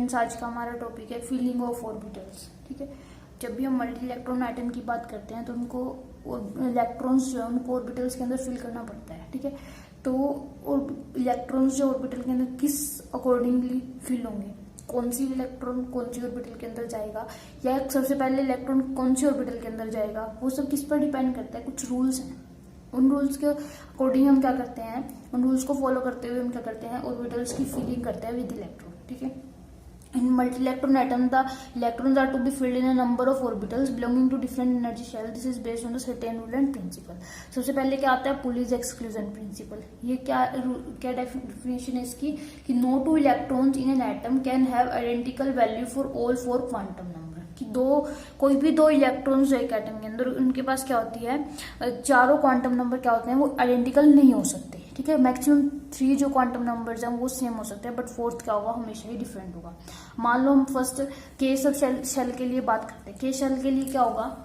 Students, आज का हमारा टॉपिक है फीलिंग ऑफ ऑर्बिटल्स। ठीक है, जब भी हम मल्टी इलेक्ट्रॉन एटम की बात करते हैं तो उनको इलेक्ट्रॉन्स जो है उनको ऑर्बिटल्स के अंदर फिल करना पड़ता है। ठीक है, तो इलेक्ट्रॉन्स जो ऑर्बिटल के अंदर किस अकॉर्डिंगली फिल होंगे, कौन सी इलेक्ट्रॉन कौन सी ऑर्बिटल के अंदर जाएगा, या सबसे पहले इलेक्ट्रॉन कौन सी ऑर्बिटल के अंदर जाएगा, वो सब किस पर डिपेंड करता है। कुछ रूल्स हैं, उन रूल्स के अकॉर्डिंग हम क्या करते हैं, उन रूल्स को फॉलो करते हुए हम क्या करते हैं, ऑर्बिटल्स की फिलिंग करते हैं विद इलेक्ट्रॉन। ठीक है, in multi electron atom the electrons are to be filled in a number of orbitals belonging to different energy shell. This is based on the certain rule and principle. सबसे पहले क्या आता है, police exclusion principal. ये क्या definition है इसकी कि no two electrons in an atom can have identical value for all four quantum number. कि कोई भी दो इलेक्ट्रॉन्स एक एटम के अंदर, उनके पास क्या होती है, चारों क्वांटम नंबर क्या होते हैं, वो आइडेंटिकल नहीं हो सकते। ठीक है, मैक्सिमम 3 जो क्वांटम नंबर्स हैं वो सेम हो सकते हैं, बट फोर्थ क्या होगा, हमेशा ही डिफरेंट होगा। मान लो हम फर्स्ट के सब शेल के लिए बात करते हैं। के शेल के लिए क्या होगा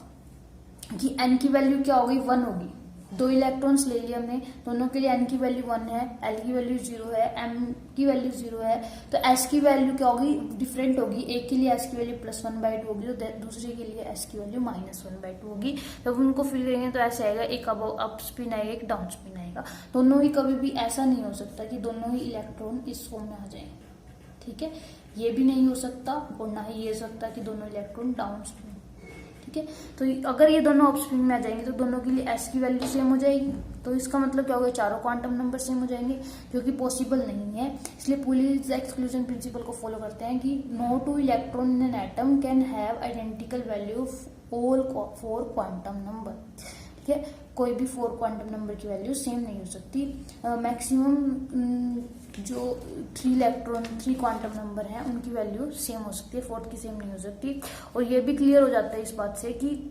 कि एन की वैल्यू क्या होगी, 1 होगी। दो इलेक्ट्रॉन्स ले लिए हमने, दोनों के लिए एन की वैल्यू 1 है, एल की वैल्यू 0 है, एम की वैल्यू 0 है, तो एस की वैल्यू क्या होगी, डिफरेंट होगी। एक के लिए एस की वैल्यू +1/2 होगी, तो दूसरे के लिए एस की वैल्यू -1/2 होगी। जब उनको फिल करेंगे तो ऐसे आएगा, एक अप स्पिन आएगा, एक डाउन स्पिन आएगा। दोनों ही कभी भी ऐसा नहीं हो सकता कि दोनों ही इलेक्ट्रॉन इस फॉर्म में आ जाए। ठीक है, ये भी नहीं हो सकता और ना ही ये हो सकता कि दोनों इलेक्ट्रॉन डाउन स्पिन। ठीक है, तो अगर ये दोनों अप स्पिन में आ जाएंगे तो दोनों के लिए एस की वैल्यू सेम हो जाएगी। तो इसका मतलब क्या होगा, चारों क्वांटम नंबर सेम हो जाएंगे, जो कि पॉसिबल नहीं है। इसलिए पुलिस एक्सक्लूजन प्रिंसिपल को फॉलो करते हैं कि no two electron in an atom can have identical value all 4 quantum number. ठीक है, कोई भी 4 क्वांटम नंबर की वैल्यू सेम नहीं हो सकती। मैक्सिमम जो 3 क्वांटम नंबर हैं उनकी वैल्यू सेम हो सकती है, फोर्थ की सेम नहीं हो सकती। और ये भी क्लियर हो जाता है इस बात से कि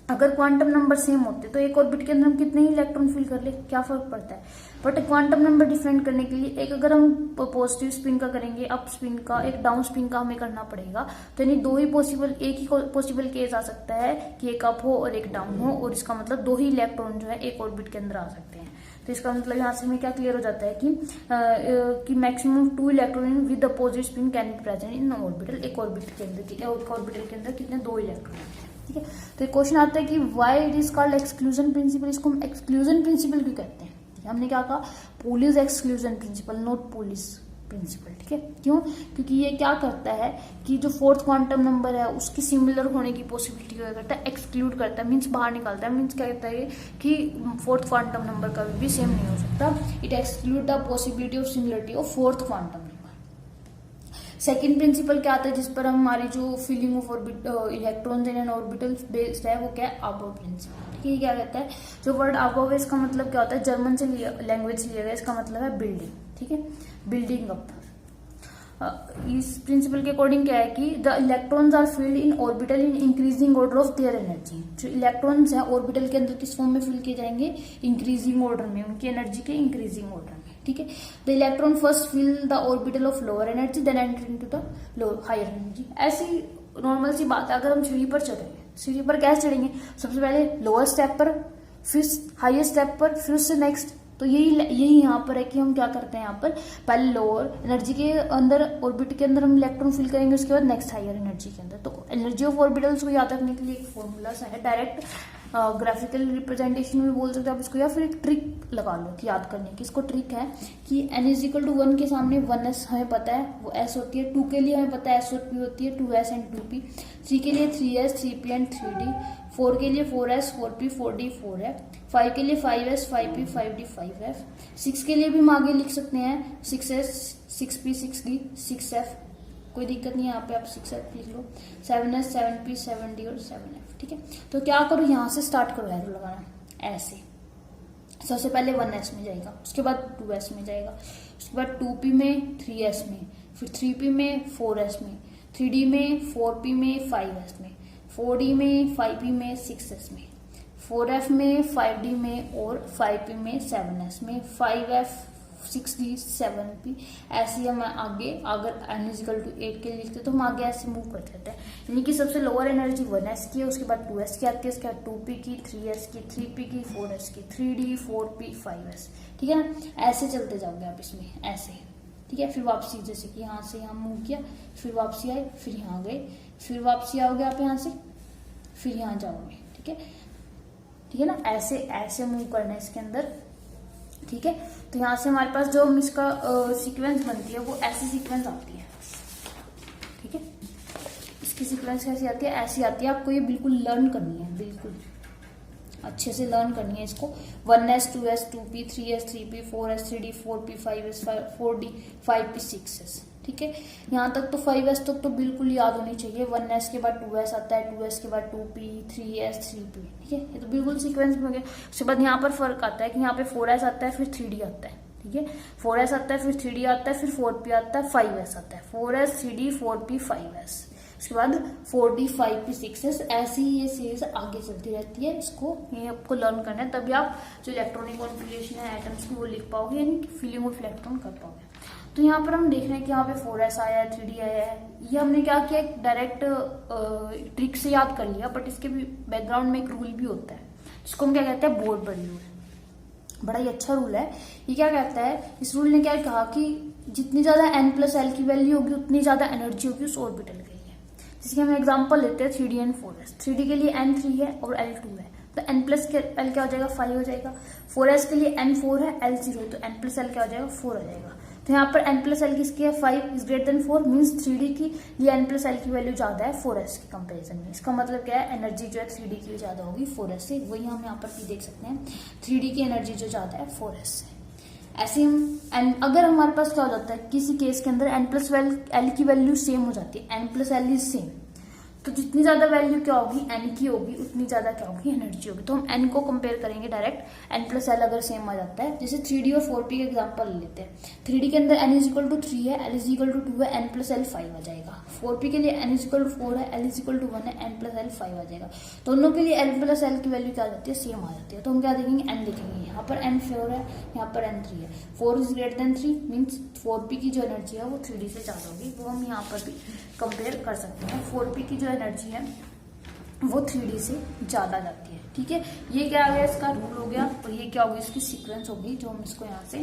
अगर क्वांटम नंबर सेम होते तो एक ऑर्बिट के अंदर हम कितने ही इलेक्ट्रॉन फिल कर ले, क्या फर्क पड़ता है। बट क्वांटम नंबर डिफरेंट करने के लिए एक अगर हम पॉजिटिव स्पिन का करेंगे, अप स्पिन का, एक डाउन स्पिन का हमें करना पड़ेगा। तो यानी एक ही पॉसिबल केस आ सकता है कि एक अप हो और एक डाउन हो, और इसका मतलब 2 ही इलेक्ट्रॉन जो है एक ऑर्बिट के अंदर आ सकते हैं। तो इसका मतलब यहाँ से हमें क्या क्लियर हो जाता है कि maximum 2 electron with opposite spin can be present in orbital. एक ऑर्बिटल के अंदर कितने 2 इलेक्ट्रॉन। ठीक है, तो एक क्वेश्चन आता है कि why it is called exclusion principle. इसको हम एक्सक्लूजन प्रिंसिपल क्यों कहते हैं। हमने क्या कहा, Pauli's exclusion principle, not Pauli's principle. ठीक है, क्यों, क्योंकि ये क्या करता है कि जो 4th क्वांटम नंबर है उसकी सिमिलर होने की पॉसिबिलिटी क्या करता है, एक्सक्लूड करता है, मीन्स बाहर निकालता है। मीन्स क्या कहता है कि 4th क्वांटम नंबर कभी भी सेम नहीं हो सकता। It exclude the possibility of similarity of 4th quantum number. Second principle क्या आता है, जिस पर हमारी जो feeling of electrons in an orbital based है, वो क्या है, अबव प्रिंसिपल। ठीक है, क्या कहता है, जो वर्ड अबव है इसका मतलब क्या होता है, जर्मन से लैंग्वेज लिया गया, इसका मतलब है बिल्डिंग। ठीक है, बिल्डिंग अप। इस प्रिंसिपल के अकॉर्डिंग क्या है कि the electrons are filled in orbital in increasing order of their energy. जो इलेक्ट्रॉन्स हैं ऑर्बिटल के अंदर किस फॉर्म में फिल किए जाएंगे, इंक्रीजिंग ऑर्डर में, उनकी एनर्जी के इंक्रीजिंग ऑर्डर में। ठीक है, the electron first fill the orbital of lower energy then enter into the higher energy. ऐसी नॉर्मल सी बात है, अगर हम सीढ़ी पर चढ़ेंगे, सीढ़ी पर कैसे चढ़ेंगे, सबसे पहले लोअर स्टेप पर, फिर हायर स्टेप पर, फिर उससे नेक्स्ट। तो यही यहाँ पर है कि हम क्या करते हैं, यहाँ पर पहले लोअर एनर्जी के अंदर ऑर्बिट के अंदर हम इलेक्ट्रॉन फिल करेंगे, उसके बाद नेक्स्ट हायर एनर्जी के अंदर। तो एनर्जी ऑफ ऑर्बिटल्स को याद रखने के लिए एक फॉर्मूला सा है, डायरेक्ट ग्राफिकल रिप्रेजेंटेशन में बोल सकते हैं आप इसको, या फिर एक ट्रिक लगा लो कि याद करने की। इसको ट्रिक है कि n = 1 के सामने 1s हमें पता है, वो s होती है। 2 के लिए हमें पता है s और p होती है, 2s एंड 2p। 3 के लिए 3s 3p एंड 3d। 4 के लिए 4s 4p 4d 4f। 5 के लिए 5s 5p 5d 5f। 6 के लिए भी हम आगे लिख सकते हैं 6s 6p 6d 6f, कोई दिक्कत नहीं है, यहाँ पे आप 6f लिख लो। 7s 7p 7d और 7f। ठीक है, तो क्या करो, यहाँ से स्टार्ट करो एरो लगाना, ऐसे। सबसे पहले 1s में जाएगा, उसके बाद 2s में जाएगा, उसके बाद 2p में 3s में, फिर 3p में 4s में, 3d में 4p में 5s में, 4d में 5p में 6s में, 4f में 5d में और 5p में 7s में, 5f 6d 7p। ऐसे हम आगे अगर n = 8 के लिए लिखते तो हम आगे ऐसे मूव करते रहते हैं। यानी कि सबसे लोअर एनर्जी 1s की है, उसके बाद 2s की आती है, उसके बाद 2p की, 3s की, 3p की, 4s की, 3d 4p 5s। ठीक है ना, ऐसे चलते जाओगे आप इसमें, ऐसे। ठीक है। फिर वापसी, जैसे कि यहाँ से यहाँ मूव किया, फिर वापसी आए, फिर यहाँ गए, फिर वापसी आओगे आप यहाँ से, फिर यहाँ जाओगे, ठीक है, ठीक है ना। ऐसे ऐसे मूव करना है इसके अंदर, ठीक है। तो यहाँ से हमारे पास जो इसका सीक्वेंस बनती है वो ऐसी सीक्वेंस आती है, ठीक है। इसकी सीक्वेंस कैसी आती है, ऐसी आती है। आपको ये बिल्कुल लर्न करनी है, बिल्कुल अच्छे से लर्न करनी है इसको। 1s 2s 2p 3s 3p 4s 3d 4p 5s 4d 5p 6s, ठीक है। यहाँ तक तो 5s तक तो बिल्कुल याद होनी चाहिए। 1s के बाद 2s आता है, 2s के बाद 2p 3s 3p, ठीक है। ये तो बिल्कुल सीक्वेंस में हो गया। उसके बाद यहाँ पर फर्क आता है कि यहाँ पे 4s आता है, फिर 3d आता है, ठीक है। 4s आता है, फिर 3d आता है, फिर 4p आता है, 5s आता है, 4s 3d 4p 5s, उसके बाद 4d 5p 6s, ऐसी ये सीरीज आगे चलती रहती है। इसको ये आपको लर्न करना है, तभी आप जो इलेक्ट्रॉनिक कॉन्फ़िगरेशन है एटम्स की वो लिख पाओगे, यानी फीलिंग ऑफ इलेक्ट्रॉन कर पाओगे। तो यहाँ पर हम देख रहे हैं कि यहाँ पे 4s आया है, 3d आया है। ये हमने क्या किया, एक डायरेक्ट ट्रिक से याद कर लिया, बट इसके भी बैकग्राउंड में एक रूल भी होता है जिसको हम क्या कहते हैं, बोर्ड बड़ी रूल। बड़ा ही अच्छा रूल है ये। क्या कहता है, इस रूल ने क्या कहा कि जितनी ज्यादा n+l की वैल्यू होगी उतनी ज्यादा एनर्जी होगी उस ऑर्बिटल के लिए। जिसके हम एग्जांपल लेते हैं 3d एंड 4s। 3d के लिए n 3 है और l 2 है, तो n+l क्या हो जाएगा, 5 हो जाएगा। 4s के लिए n 4 है, l 0 है, तो n+l क्या हो जाएगा, 4 हो जाएगा। तो यहाँ पर n+l किसकी है, 5 is greater than 4, means 3d की लिए n+l की वैल्यू ज्यादा है 4s के कंपेरिजन में। इसका मतलब क्या है, एनर्जी जो है 3d की ज्यादा होगी 4s से। वही हम यहाँ पर भी देख सकते हैं, 3d की एनर्जी जो ज्यादा है 4s से। ऐसे हम अगर हमारे पास क्या हो जाता है, किसी केस के अंदर n+l की वैल्यू सेम हो जाती है, n+l इज सेम, तो जितनी ज्यादा वैल्यू क्या होगी, n की होगी, उतनी ज्यादा क्या होगी, एनर्जी होगी। तो हम n को कंपेयर करेंगे डायरेक्ट, n+l अगर सेम आ जाता है। जैसे 3d और 4p का एग्जांपल ले लेते हैं। 3d के अंदर n = 3 है, l = 2 है, n+l 5 आ जाएगा। 4p के लिए n = 4 है, l = 1 है, n+l 5 आ जाएगा। दोनों के लिए n+l की वैल्यू क्या आ जाती है, सेम आ जाती है। तो हम क्या देखेंगे, n लिखेंगे। यहाँ पर n 4 है, यहाँ पर n 3 है। 4 is greater than 3, means 4p की जो एनर्जी है वो 3d से ज्यादा होगी। वो हम यहाँ पर भी कंपेयर कर सकते हैं। 4p की जो एनर्जी है वो 3d से ज्यादा जाती है, ठीक है। ये क्या आ गया, इसका रूल हो गया, और ये क्या होगी, इसकी सीक्वेंस होगी जो हम इसको यहाँ से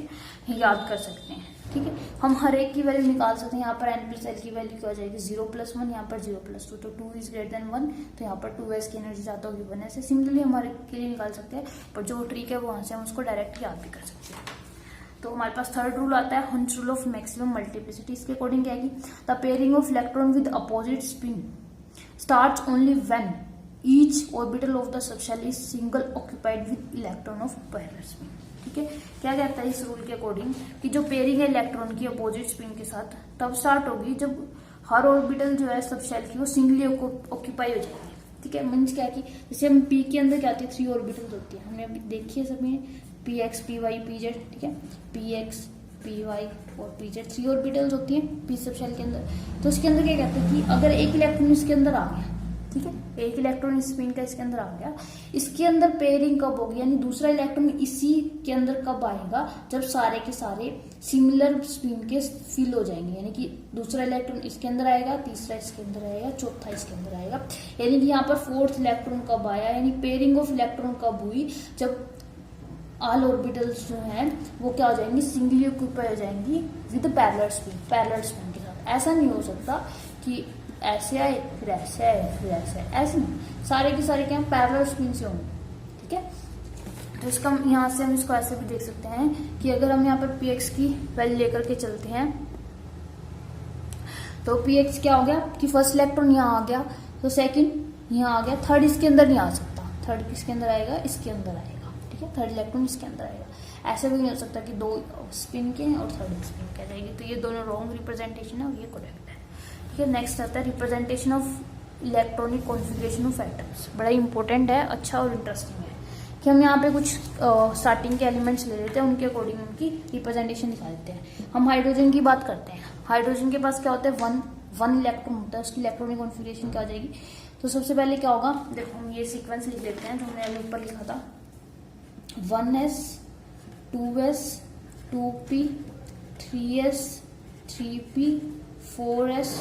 याद कर सकते हैं, ठीक है। हम हर एक की वैल्यू निकाल सकते हैं। यहाँ पर n+l की वैल्यू क्या हो जाएगी, 0+1, यहाँ पर 0+2, तो 2 इज ग्रेटर देन 1, तो यहाँ पर 2s की एनर्जी ज्यादा होगी 1s से। सिमिलरली हमारे के लिए निकाल सकते हैं, पर जो ट्रिक है वहां से हम उसको डायरेक्ट याद भी कर सकते हैं। तो हमारे पास थर्ड रूल आता है, हंस रूल ऑफ मैक्सिमम मल्टीप्लिसिटी। इसके अकॉर्डिंग क्या है कि the pairing of electron with opposite spin starts only when each orbital of the subshell is single occupied with electron of parallel spin, ठीक है। क्या कहता है इस रूल के अकॉर्डिंग कि जो पेयरिंग है इलेक्ट्रॉन की अपोजिट स्पिन के साथ तब स्टार्ट होगी जब हर ऑर्बिटल जो है सबशेल की वो सिंगली ऑक्यूपाई हो जाएगी, ठीक है। मीन्स क्या है कि जैसे हम पी के अंदर क्या आती है, 3 ऑर्बिटल्स होती है, हमने अभी देखी है सभी, px py pz, ठीक है। px py और pz 3 ऑर्बिटल्स होती है पी सबशेल के अंदर। तो इसके अंदर क्या कहते हैं कि अगर एक इलेक्ट्रॉन इसके अंदर आ गया, ठीक है, एक इलेक्ट्रॉन स्पिन का इसके अंदर आ गया, इसके अंदर पेयरिंग कब होगी, यानी दूसरा इलेक्ट्रॉन इसी के अंदर कब आएगा, जब सारे के सारे सिमिलर स्पिन के फिल हो जाएंगे। यानी कि दूसरा इलेक्ट्रॉन इसके अंदर आएगा, तीसरा इसके अंदर आएगा, चौथा इसके अंदर आएगा। यानी कि यहाँ पर 4th इलेक्ट्रॉन कब आया, यानी पेयरिंग ऑफ इलेक्ट्रॉन कब हुई, जब ऑल ऑर्बिटल्स जो हैं वो क्या हो जाएंगी, सिंगली ऑक्यूपाई हो जाएंगी विद पैरेलल स्पिन के साथ। ऐसा नहीं हो सकता कि ऐसे आए फिर ऐसे आए फिर ऐसे आए, ऐसे नहीं, सारे के सारे क्या पैरेलल स्पिन से होंगे, ठीक है। तो इसका यहाँ से हम इसको ऐसे भी देख सकते हैं कि अगर हम यहाँ पर px की वैल्यू लेकर के चलते हैं तो px क्या हो गया कि फर्स्ट इलेक्ट्रॉन यहाँ आ गया, तो सेकंड यहाँ आ गया, थर्ड इसके अंदर नहीं आ सकता, थर्ड किसके अंदर आएगा, इसके अंदर आएगा, ठीक है। थर्ड इलेक्ट्रॉन इसके अंदर आएगा। ऐसे भी नहीं हो सकता कि 2 स्पिन के और थर्ड स्पिन के आ जाएगी। तो ये दोनों रॉन्ग रिप्रेजेंटेशन है और ये करेक्ट है, ठीक है। नेक्स्ट आता है representation of electronic configuration of atoms. बड़ा इंपॉर्टेंट है, अच्छा और इंटरेस्टिंग है कि हम यहाँ पे कुछ स्टार्टिंग के एलिमेंट्स ले लेते हैं, उनके अकॉर्डिंग उनकी रिप्रेजेंटेशन दिखा देते हैं। हम हाइड्रोजन की बात करते हैं। हाइड्रोजन के पास क्या होता है, वन इलेक्ट्रॉन होता है, उसकी इलेक्ट्रॉनिक कॉन्फ़िगरेशन क्या हो जाएगी। तो सबसे पहले क्या होगा, देखो हम ये सीक्वेंस लिख लेते हैं जो हमने अभी ऊपर लिखा था, 1s 2s 2p 3s 3p 4s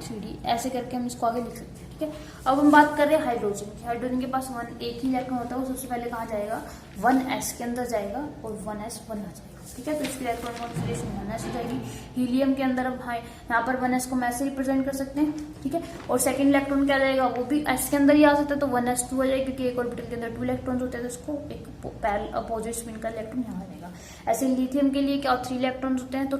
3d, ऐसे करके हम इसको आगे लिख सकते हैं, ठीक है। अब हम बात कर रहे हैं हाइड्रोजन की। हाइड्रोजन के पास एक ही इलेक्ट्रॉन होता है, वो सबसे पहले कहाँ जाएगा, 1s के अंदर जाएगा और 1s आ जाएगा, ठीक है। तो इसकी इलेक्ट्रॉन कॉन्फिगरेशन 1s हो जाएगी। हीलियम के अंदर अब यहाँ पर 1s को हम ऐसे रिप्रेजेंट कर सकते हैं, ठीक है। और सेकंड इलेक्ट्रॉन क्या जाएगा, वो भी s के अंदर ही आ सकता है, तो 1s2 आ जाएगा, क्योंकि एक ऑर्बिटल के अंदर 2 इलेक्ट्रॉन होते हैं, तो इसको एक पैरेलल अपोजिट स्पिन का इलेक्ट्रॉन यहाँ आ जाएगा। ऐसे लिथियम के लिए क्या 3 इलेक्ट्रॉन होते हैं, तो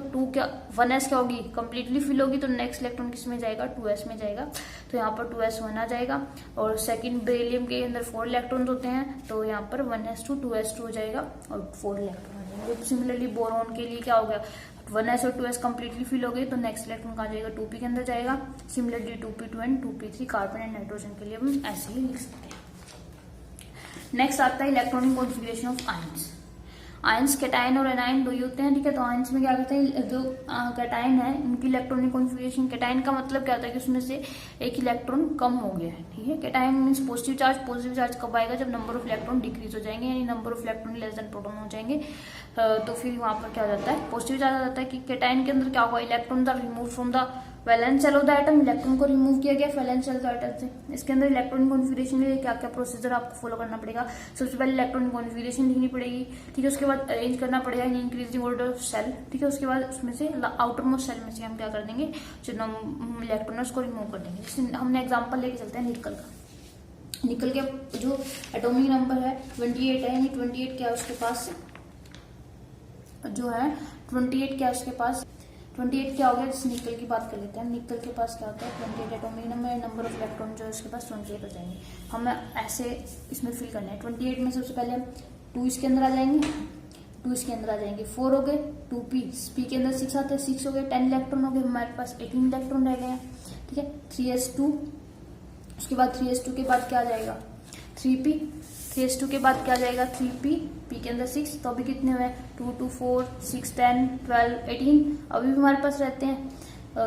1s क्या होगी, कंप्लीटली फिल होगी, तो नेक्स्ट इलेक्ट्रॉन किस में जाएगा, 2s में जाएगा, तो यहाँ पर 2s1 आ जाएगा। और सेकंड बेरिलियम के अंदर 4 इलेक्ट्रॉन होते हैं, तो यहाँ पर 1s2 2s2 हो जाएगा और 4 इलेक्ट्रॉन। सिमिलरली बोरॉन के लिए क्या हो गया, 1s और 2s कंप्लीटली फिल हो गए, तो नेक्स्ट इलेक्ट्रॉन कहाँ जाएगा, 2p के अंदर जाएगा। Similarly 2p2 and 2p3 carbon and nitrogen के लिए हम ऐसे ही लिख सकते हैं। नेक्स्ट आता है electronic configuration of ions. Ions cation और एनायन दो ही होते हैं, ठीक है। तो आयंस में क्या करते हैं, जो कैटायन है उनकी इलेक्ट्रॉनिक कॉन्फिगरेशन, कैटायन का मतलब क्या होता है कि उसमें से एक इलेक्ट्रॉन कम हो गया है, ठीक है। कैटायन मीन्स पॉजिटिव चार्ज कब आएगा, जब नंबर ऑफ इलेक्ट्रॉन डिक्रीज हो जाएंगे, यानी number of electron less than proton हो जाएंगे, तो फिर वहां पर क्या हो जाता है, पॉजिटिव चार्ज आ जाता है। कि कैटायन के अंदर क्या हुआ, electron are remove from the valence shell of the atom, electron को रिमूव किया गया valence shell of the atom से। इसके अंदर इलेक्ट्रॉनिक कॉन्फिगरेशन के लिए क्या क्या प्रोसीजर आपको फॉलो करना पड़ेगा, सबसे पहले इलेक्ट्रॉनिक कॉन्फिगरेशन लिखनी पड़ेगी, ठीक है। उसके बाद अरेंज करना पड़ेगा in increasing order of shell, ठीक है। उसके बाद उसमें से आउटर मोस्ट सेल में से हम क्या कर देंगे, जो इलेक्ट्रॉन को रिमूव कर देंगे। जैसे हमने एग्जाम्पल लेके चलते हैं निकल का। निकल के जो एटॉमिक नंबर है 28 है, यानी 28 क्या है उसके पास, जो है 28 क्या है उसके पास, 28 क्या हो गया। जैसे निकल की बात कर लेते हैं, निकल के पास क्या होता है 28 एटॉमिक नंबर ऑफ इलेक्ट्रॉन जो है उसके पास 28 हो जाएंगे। हमें ऐसे इसमें फिल करना है। 28 में सबसे पहले हम 2 इसके अंदर आ जाएंगे, 2 इसके अंदर आ जाएंगे, 4 हो गए, 2p के अंदर 6 आते हैं, 6 हो गए, 10 इलेक्ट्रॉन हो गए, हमारे पास 18 इलेक्ट्रॉन रह गए हैं, ठीक है। 3s2, उसके बाद 3s2 के बाद क्या आ जाएगा 3p, 3s2 के बाद क्या जाएगा 3p, p के अंदर 6, तो अभी कितने हुए 2 2 4 6 10 12 18 अभी भी हमारे पास रहते हैं।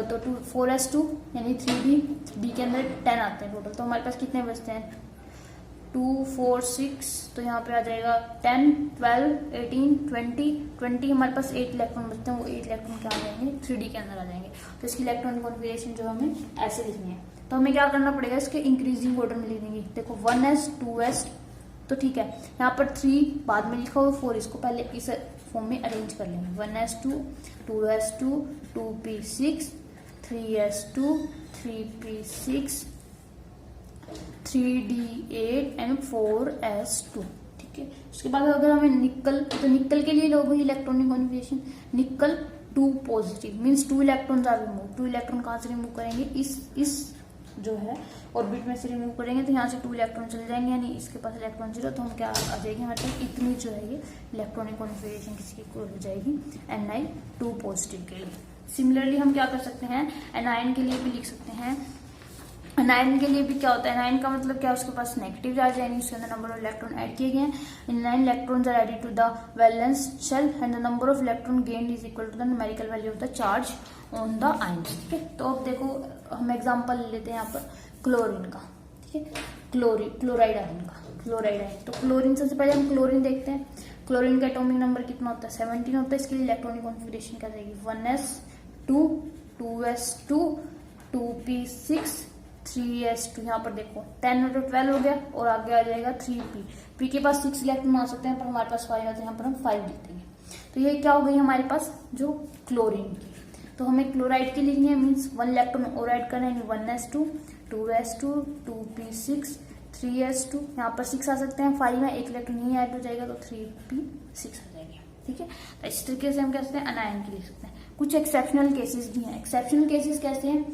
तो 4s2 यानी 3b, b के अंदर 10 आते हैं टोटल, तो हमारे पास कितने बचते हैं 2 4 6, तो यहाँ पे आ जाएगा 10 12 18 20 हमारे पास 8 इलेक्ट्रॉन बचते हैं, वो 8 इलेक्ट्रॉन क्या आ जाएंगे 3d के अंदर आ जाएंगे। तो इसकी इलेक्ट्रॉनिक कॉन्फिगरेशन जो हमें ऐसे लिखनी है, तो हमें क्या करना पड़ेगा, इसके इंक्रीजिंग ऑर्डर में लिख देंगे। देखो 1s 2s, तो ठीक है, यहाँ पर 3 बाद में लिखा हुआ 4, इसको पहले इस फॉर्म में अरेंज कर लेंगे। 1s2 2s2 2p6 3s2 3p6 3d8 and 4s2, ठीक है। उसके बाद अगर हमें निकल, तो निकल के लिए लोग electronic configuration, nickel 2 positive means 2 electron are remove. 2 electron कहाँ से रिमूव करेंगे, इस जो है ऑर्बिट में से रिमूव करेंगे, तो यहाँ से 2 इलेक्ट्रॉन चले जाएंगे, यानी इसके पास इलेक्ट्रॉन 0, तो हम क्या आ जाएगी हमारे पास इतनी जो है ये इलेक्ट्रॉनिक कॉन्फिगरेशन किसी की हो जाएगी Ni2 पॉजिटिव के लिए। सिमिलरली हम क्या कर सकते हैं, एनायन के लिए भी लिख सकते हैं। एनायन के लिए भी क्या होता है, एनायन का मतलब क्या, उसके पास नेगेटिव चार्ज है, यानी उसके अंदर नंबर ऑफ इलेक्ट्रॉन ऐड किए गए हैं। 9 electrons are added to the valence shell and the number of electron gained is equal to the numerical value of the charge on the ion, ठीक है। तो अब देखो हम एग्जांपल ले लेते हैं यहाँ पर क्लोरीन का, ठीक है, क्लोराइड आयन का, क्लोराइड आयन। तो क्लोरीन सबसे पहले हम क्लोरीन देखते हैं। क्लोरीन का एटॉमिक नंबर कितना होता है 17 होता है। इसके लिए इलेक्ट्रॉनिक कॉन्फिगरेशन क्या जाएगी 1s2 2s2 2p6 3s2, यहाँ पर देखो 10 और 12 हो गया, और आगे आ जाएगा 3p, p के पास 6 इलेक्ट्रॉन आ सकते हैं, पर हमारे पास 5 आते हैं, यहाँ पर हम 5 लिखते हैं। तो ये क्या हो गई हमारे पास जो क्लोरीन की। तो हमें क्लोराइड की लिखनी है, मीन्स 1 इलेक्ट्रॉन और ऐड करना है, 1s2 2s2 2p6 3s2, यहाँ पर 6 आ सकते हैं, 5 में 1 इलेक्ट्रॉन नहीं ऐड हो जाएगा, तो 3p6 आ जाएगी, ठीक है। तो इस तरीके से हम कह सकते हैं अनायन की लिख सकते हैं। कुछ एक्सेप्शनल केसेस भी हैं। एक्सेप्शनल केसेस कैसे हैं,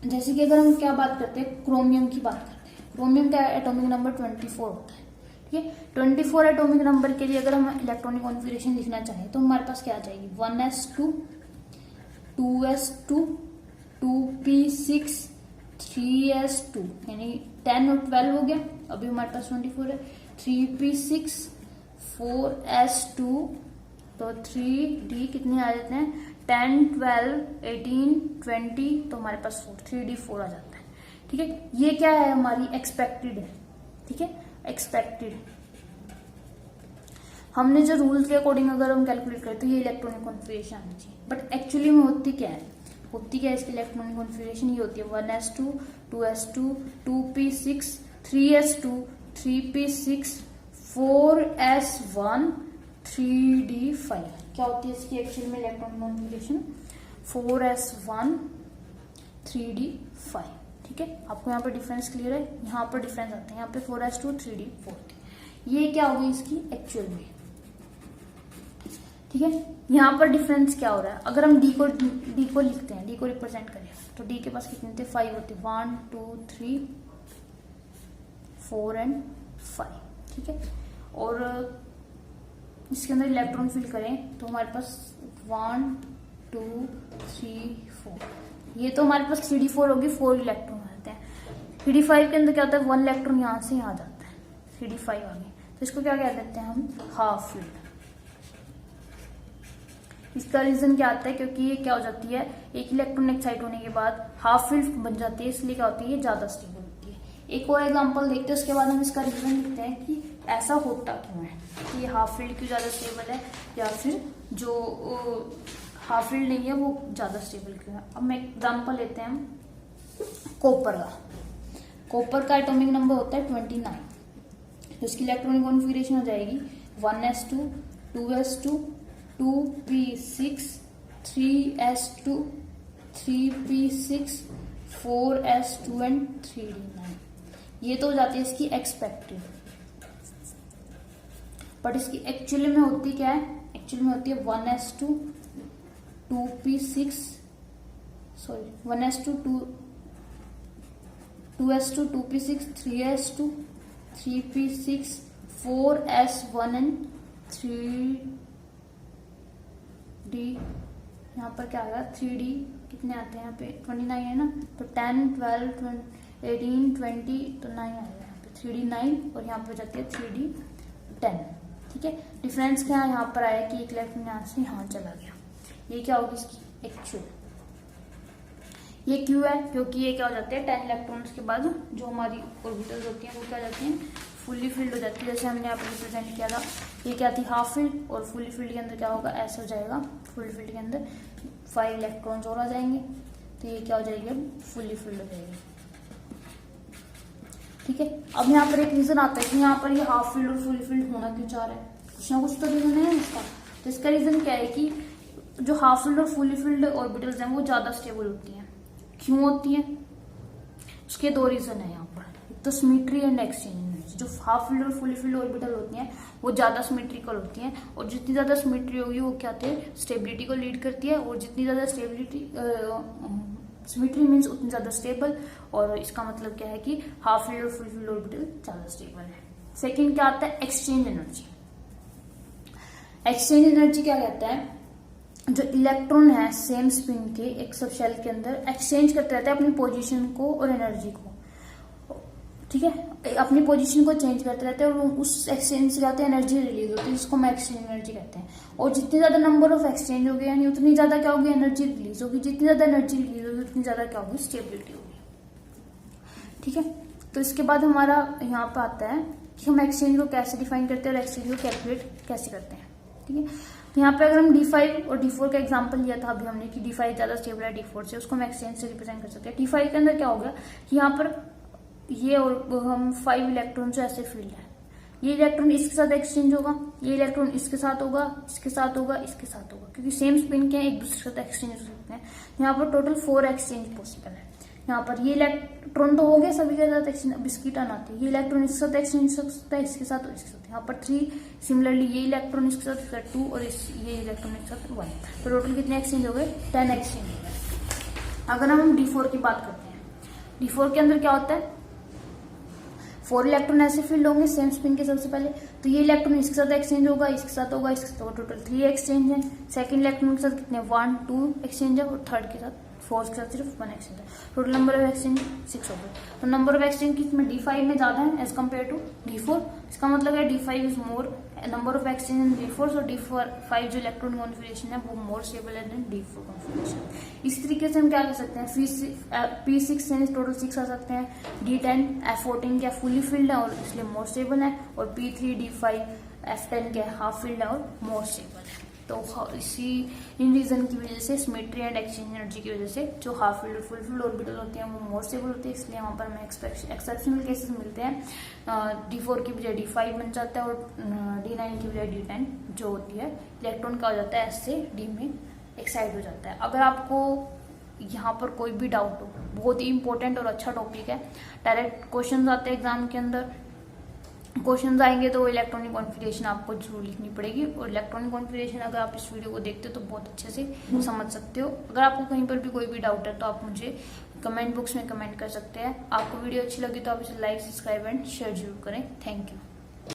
जैसे कि अगर हम क्या बात करते हैं, क्रोमियम की बात करते हैं। क्रोमियम का एटॉमिक नंबर 24 होता है, ठीक है। 24 एटॉमिक नंबर के लिए अगर हम इलेक्ट्रॉनिक कॉन्फिगरेशन लिखना चाहें, तो हमारे पास क्या आ जाएगी 1s2 2s2 2p6 3s2, यानी 10 और 12 हो गया, अभी हमारे पास 24 है, 3p6 4s2, तो 3d कितने आ जाते हैं 10 12 18 20, तो हमारे पास 3d4 आ जाता है, ठीक है। ये क्या है हमारी एक्सपेक्टेड है, ठीक है, एक्सपेक्टेड। हमने जो रूल्स के अकॉर्डिंग अगर हम कैलकुलेट करते हैं, ये इलेक्ट्रॉनिक कॉन्फिगरेशन आनी चाहिए, बट एक्चुअली में होती क्या है, होती क्या है इसकी इलेक्ट्रॉनिक कॉन्फ़िगरेशन, ये होती है 1s2 2s2 2p6 3s2 3p6 4s1 3d5। क्या होती है इसकी एक्चुअल में इलेक्ट्रॉनिक कॉन्फ़िगरेशन, 4s1 3d5। ठीक है, आपको यहाँ पर डिफरेंस क्लियर है, यहाँ पर डिफरेंस आता है, यहाँ पे 4s2 3d4। ये क्या होगी इसकी एक्चुअल में। ठीक है, यहाँ पर डिफरेंस क्या हो रहा है, अगर हम डी को लिखते हैं, डी को रिप्रेजेंट करें तो डी के पास कितने थे, 5 होते, 1 2 3 4 एंड 5। ठीक है, और इसके अंदर इलेक्ट्रॉन फिल करें तो हमारे पास 1 2 3 4, ये तो हमारे पास 3d4 होगी, 4 इलेक्ट्रॉन आते हैं। 3d5 के अंदर क्या होता है, 1 इलेक्ट्रॉन यहाँ से यहाँ जाता है, 3d5 आ गए, तो इसको क्या कह देते हैं हम, हाफ फिल्ड। इसका रीजन क्या आता है, क्योंकि ये क्या हो जाती है, एक इलेक्ट्रॉन एक्साइट होने के बाद हाफ फील्ड बन जाती है, इसलिए क्या होती है, ये ज्यादा स्टेबल होती है। एक और एग्जांपल देखते हैं, उसके बाद हम इसका रीजन लिखते हैं कि ऐसा होता क्यों है, कि ये हाफ फील्ड क्यों ज्यादा स्टेबल है, या फिर जो हाफ फील्ड नहीं है वो ज्यादा स्टेबल क्यों है। अब मैं एग्जाम्पल लेते हैं हम कॉपर का। कॉपर का एटॉमिक नंबर होता है 29, तो इसकी इलेक्ट्रॉनिक कॉन्फ़िगरेशन हो जाएगी 1s2 2s2 2p6 3s2 3p6 4s2 and 3d9। ये तो हो जाती है इसकी एक्सपेक्टेड, बट इसकी एक्चुअली में होती क्या है, एक्चुअली में होती है 1s2 2p6 sorry 1s2 2s2 2p6 3s2 3p6 4s1 and 3d। यहाँ पर क्या आएगा, 3d कितने आते हैं यहाँ पे 29 है ना, तो 10 12 18 20 तो 9 आएगा यहाँ पे 3d 9, और यहाँ पे जाती है 3d 10। ठीक है, डिफरेंस क्या यहाँ पर आया कि एक इलेक्ट्रॉन यहाँ से यहाँ चला गया। ये क्या होगी इसकी एक्चुअल, ये क्यों है, क्योंकि ये क्या हो जाते हैं 10 इलेक्ट्रॉन्स के बाद जो हमारी ऑर्बिटल्स होती हैं वो क्या हो जाती हैं, फुल्ली फिल्ड हो जाती है। जैसे हमने यहाँ पर रिप्रेजेंट किया था, ये क्या थी हाफ फील्ड, और फुल्ली फील्ड के अंदर क्या होगा, ऐसा हो जाएगा, फुल्ली फील्ड के अंदर 5 इलेक्ट्रॉन्स और आ जाएंगे, तो ये क्या हो जाएगी, अब फुल्ली फील्ड हो जाएगी। ठीक है, अब यहाँ पर एक रीजन आता है कि यहाँ पर ये हाफ फील्ड और फुल्ली फील्ड होना क्यों चाह रहा है, कुछ ना कुछ तो रीजन है इसका। तो इसका रीजन क्या है कि जो हाफ फील्ड और फुल्ली फील्ड ऑर्बिटल्स हैं वो ज्यादा स्टेबल होती हैं। क्यों होती हैं, उसके 2 रीजन है यहाँ पर, एक तो सिमेट्री एंड एक्सचेंज एनर्जी। जो हाफ फील्ड और फुल्ली फील्ड ऑर्बिटल होती हैं वो ज्यादा सिमेट्रिकल होती हैं, और जितनी ज्यादा सिमेट्री होगी वो क्या होती है, स्टेबिलिटी को लीड करती है, और जितनी ज्यादा स्टेबिलिटी सिमेट्री मीन्स उतनी ज्यादा स्टेबल, और इसका मतलब क्या है कि हाफ फील्ड और फुल फील्ड ऑर्बिटल ज्यादा स्टेबल है। सेकेंड क्या आता है, एक्सचेंज एनर्जी। एक्सचेंज एनर्जी क्या कहता है, जो इलेक्ट्रॉन है सेम स्पिन के एक सब शेल के अंदर एक्सचेंज करते रहते हैं अपनी पोजीशन को और एनर्जी को। ठीक है, अपनी पोजीशन को चेंज करते रहते हैं, और उस एक्सचेंज से जाते हैं एनर्जी रिलीज होती है, जिसको हम एक्सचेंज एनर्जी कहते हैं। और जितनी ज्यादा नंबर ऑफ एक्सचेंज होगी यानी उतनी ज्यादा क्या होगी, एनर्जी रिलीज होगी। जितनी ज्यादा एनर्जी रिलीज होगी उतनी ज्यादा क्या होगी, स्टेबिलिटी होगी। ठीक है, तो इसके बाद हमारा यहाँ पे आता है कि हम एक्सचेंज को कैसे डिफाइन करते हैं और एक्सचेंज को कैलकुलेट कैसे करते हैं। ठीक है, तो यहाँ पे अगर हम D5 और D4 का एग्जांपल लिया था अभी हमने कि D5 ज्यादा स्टेबल है D4 से, उसको हम एक्सचेंज से रिप्रेजेंट कर सकते हैं। D5 के अंदर क्या हो गया कि यहाँ पर ये और हम 5 इलेक्ट्रॉन से ऐसे फील्ड है, ये इलेक्ट्रॉन इसके साथ एक्सचेंज होगा, ये इलेक्ट्रॉन इसके साथ होगा, इसके साथ होगा, इसके साथ होगा, क्योंकि सेम स्पिन के एक दूसरे के साथ एक्सचेंज हो सकते हैं। यहाँ पर टोटल 4 एक्सचेंज पॉसिबल है। यहाँ पर ये इलेक्ट्रॉन तो हो गया सभी के साथ एक्सचेंज, अब इसकी टर्न आती है, ये इलेक्ट्रॉन इसके साथ एक्सचेंज हो सकता है, इसके साथ और इसके साथ। यहाँ पर 3 सिमिलरली ये इलेक्ट्रॉन इसके साथ 2 और ये इलेक्ट्रॉन इसके साथ 1, तो टोटल कितने एक्सचेंज हो गए, 10 एक्सचेंज हो गए। अगर हम D4 की बात करते हैं, D4 के अंदर क्या होता है, 4 इलेक्ट्रॉन ऐसे फील्ड होंगे सेम स्पिन के सबसे पहले, तो ये इलेक्ट्रॉन इसके साथ एक्सचेंज होगा, इसके साथ होगा, इसके साथ होगा, टोटल 3 एक्सचेंज है। सेकंड इलेक्ट्रॉन के साथ कितने 1 2 एक्सचेंज है, और थर्ड के साथ 4 के साथ सिर्फ 1 एक्सचेंज है। टोटल नंबर ऑफ एक्सचेंज 6 हो गए। तो नंबर ऑफ एक्सचेंज किसमें D5 में ज्यादा है एज कम्पेयर टू D4। इसका मतलब है D5 is more number of exchange in D4, so D5 जो इलेक्ट्रॉन कॉन्फिगरेशन है वो मोर स्टेबल है देन D4 कॉन्फिगरेशन। इस तरीके से हम क्या कर सकते हैं, P6 से टोटल 6 आ सकते हैं, D10 F14 क्या फुली फील्ड है और इसलिए मोर स्टेबल है, और P3 D5 F10 क्या हाफ फील्ड है और मोर स्टेबल है। तो इसी इन रीजन की वजह से सिमेट्री एंड एक्सचेंज एनर्जी की वजह से जो हाफ फील्ड और फुल फील्ड ऑर्बिटल होते हैं वो मोर स्टेबल होते हैं, इसलिए वहाँ पर हमें एक्सेप्शनल केसेस मिलते हैं। D4 की बजाय D5 बन जाता है और D9 की बजाय D10 जो होती है इलेक्ट्रॉन का हो जाता है S से D में एक्साइट हो जाता है। अगर आपको यहाँ पर कोई भी डाउट हो, बहुत ही इंपॉर्टेंट और अच्छा टॉपिक है, डायरेक्ट क्वेश्चंस आते हैं एग्जाम के अंदर, क्वेश्चंस आएंगे तो इलेक्ट्रॉनिक कॉन्फ़िगरेशन आपको जरूर लिखनी पड़ेगी। और इलेक्ट्रॉनिक कॉन्फ़िगरेशन अगर आप इस वीडियो को देखते हो तो बहुत अच्छे से समझ सकते हो। अगर आपको कहीं पर भी कोई भी डाउट है तो आप मुझे कमेंट बॉक्स में कमेंट कर सकते हैं। आपको वीडियो अच्छी लगी तो आप इसे लाइक, सब्सक्राइब एंड शेयर जरूर करें। Thank you.